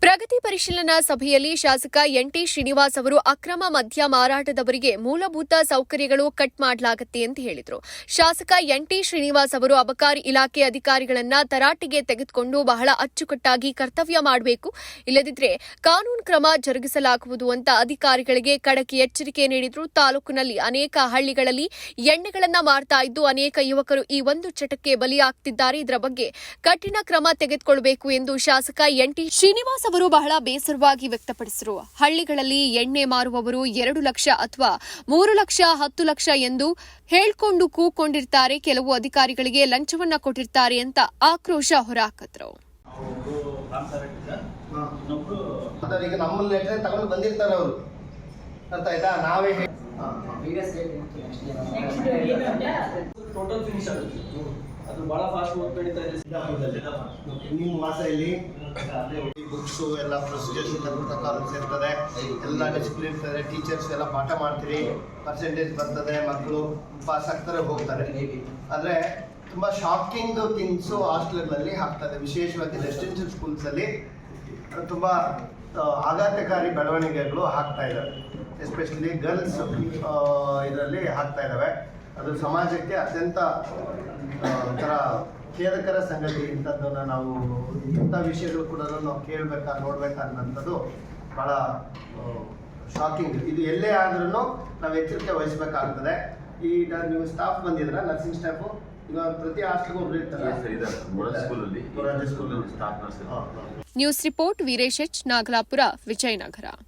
ಪ್ರಗತಿ ಪರಿಶೀಲನಾ ಸಭೆಯಲ್ಲಿ ಶಾಸಕ ಎನ್ಟಿ ಶ್ರೀನಿವಾಸ್ ಅವರು ಅಕ್ರಮ ಮದ್ಯ ಮಾರಾಟದವರಿಗೆ ಮೂಲಭೂತ ಸೌಕರ್ಯಗಳು ಕಟ್ ಮಾಡಲಾಗುತ್ತೆ ಎಂದು ಹೇಳಿದರು. ಶಾಸಕ ಎನ್ಟಿ ಶ್ರೀನಿವಾಸ್ ಅವರು ಅಬಕಾರಿ ಇಲಾಖೆ ಅಧಿಕಾರಿಗಳನ್ನ ತರಾಟೆಗೆ ತೆಗೆದುಕೊಂಡು ಬಹಳ ಅಚ್ಚುಕಟ್ಟಾಗಿ ಕರ್ತವ್ಯ ಮಾಡಬೇಕು, ಇಲ್ಲದಿದ್ದರೆ ಕಾನೂನು ಕ್ರಮ ಜರುಗಿಸಲಾಗುವುದು ಅಂತ ಅಧಿಕಾರಿಗಳಿಗೆ ಖಡಕ್ ಎಚ್ಚರಿಕೆ ನೀಡಿದರು. ತಾಲೂಕಿನಲ್ಲಿ ಅನೇಕ ಹಳ್ಳಿಗಳಲ್ಲಿ ಎಣ್ಣೆಗಳನ್ನ ಮಾರ್ತಾ ಇದ್ದು ಅನೇಕ ಯುವಕರು ಈ ಒಂದು ಚಟಕ್ಕೆ ಬಲಿಯಾಗ್ತಿದ್ದಾರೆ. ಇದರ ಬಗ್ಗೆ ಕಠಿಣ ಕ್ರಮ ತೆಗೆದುಕೊಳ್ಳಬೇಕು ಎಂದು ಶಾಸಕ ಎನ್ಟಿ ಶ್ರೀನಿವಾಸ್ ಅವರು ಬಹಳ ಬೇಸರವಾಗಿ ವ್ಯಕ್ತಪಡಿಸಿದರು. ಹಳ್ಳಿಗಳಲ್ಲಿ ಎಣ್ಣೆ ಮಾರುವವರು 2 ಲಕ್ಷ ಅಥವಾ 3 ಲಕ್ಷ 10 ಲಕ್ಷ ಎಂದು ಹೇಳ್ಕೊಂಡು ಕೂಕೊಂಡಿರ್ತಾರೆ. ಕೆಲವು ಅಧಿಕಾರಿಗಳಿಗೆ ಲಂಚವನ್ನ ಕೊಟ್ಟಿರ್ತಾರೆ ಅಂತ ಆಕ್ರೋಶ ಹೊರಹಾಕಿದ್ರು. ಈಗ ನಮ್ಮಲ್ಲಿ ಲೆಟರ್ ತಗೊಂಡು ಬಂದಿರ್ತಾರೆ ಅವರು, ಅರ್ಥ ಆಯ್ತಾ? ನಾವೇ ಟೋಟಲ್ ಫಿನಿಶ್ ಆಗುತ್ತೆ. ಅದು ಬಹಳ ಫಾಸ್ಟ್ ವರ್ಕ್ ನಡೀತಾ ಇದೆ. ನಿಮ್ಮ ವಾಸ ಇಲ್ಲಿ ಬುಕ್ಸು ಎಲ್ಲ ಪ್ರೊಸೀಜರ್ಸ್ ಕಾಲೇಜ್ ಇರ್ತದೆ, ಎಲ್ಲ ಡಿಸಿಪ್ಲಿನ್ ಇರ್ತದೆ, ಟೀಚರ್ಸ್ ಎಲ್ಲ ಪಾಠ ಮಾಡ್ತೀರಿ, ಪರ್ಸೆಂಟೇಜ್ ಬರ್ತದೆ, ಮಕ್ಕಳು ಪಾಸ್ ಆಗ್ತಾರೆ, ಹೋಗ್ತಾರೆ. ಆದರೆ ತುಂಬ ಶಾಕಿಂಗ್ ಥಿಂಗ್ಸು ಹಾಸ್ಟೆಲ್ಗಳಲ್ಲಿ ಆಗ್ತದೆ. ವಿಶೇಷವಾಗಿ ರೆಸಿಡೆನ್ಷಿಯಲ್ ಸ್ಕೂಲ್ಸಲ್ಲಿ ತುಂಬ ಆಘಾತಕಾರಿ ಬೆಳವಣಿಗೆಗಳು ಆಗ್ತಾ ಇದ್ದಾವೆ. ಎಸ್ಪೆಷಲಿ ಗರ್ಲ್ಸ್ ಇದರಲ್ಲಿ ಆಗ್ತಾ ಇದ್ದಾವೆ. ಅದು ಸಮಾಜಕ್ಕೆ ಅತ್ಯಂತ ಒಂಥರ ಖೇದಕರ ಸಂಗತಿ. ಇಂಥದ್ದನ್ನು ನಾವು ಇಂಥ ವಿಷಯಗಳು ಕೂಡ ನಾವು ಕೇಳಬೇಕಾ ನೋಡ್ಬೇಕಾ ಅನ್ನೋಂಥದ್ದು ಭಾಳ ಶಾಕಿಂಗ್. ಇದು ಎಲ್ಲೇ ಆದ್ರೂ ನಾವು ಎಚ್ಚರಿಕೆ ವಹಿಸಬೇಕಾಗ್ತದೆ. ಈಗ ನೀವು ಸ್ಟಾಫ್ ಬಂದಿದ್ರ, ನರ್ಸಿಂಗ್ ಸ್ಟಾಫು ಇವಾಗ ಪ್ರತಿ ಹಾಸ್ಟೆಲ್ಗೂ ಒಬ್ರು ಇರ್ತಾರೆ. News report Veeresh H, Nagalapura, Vijayanagara.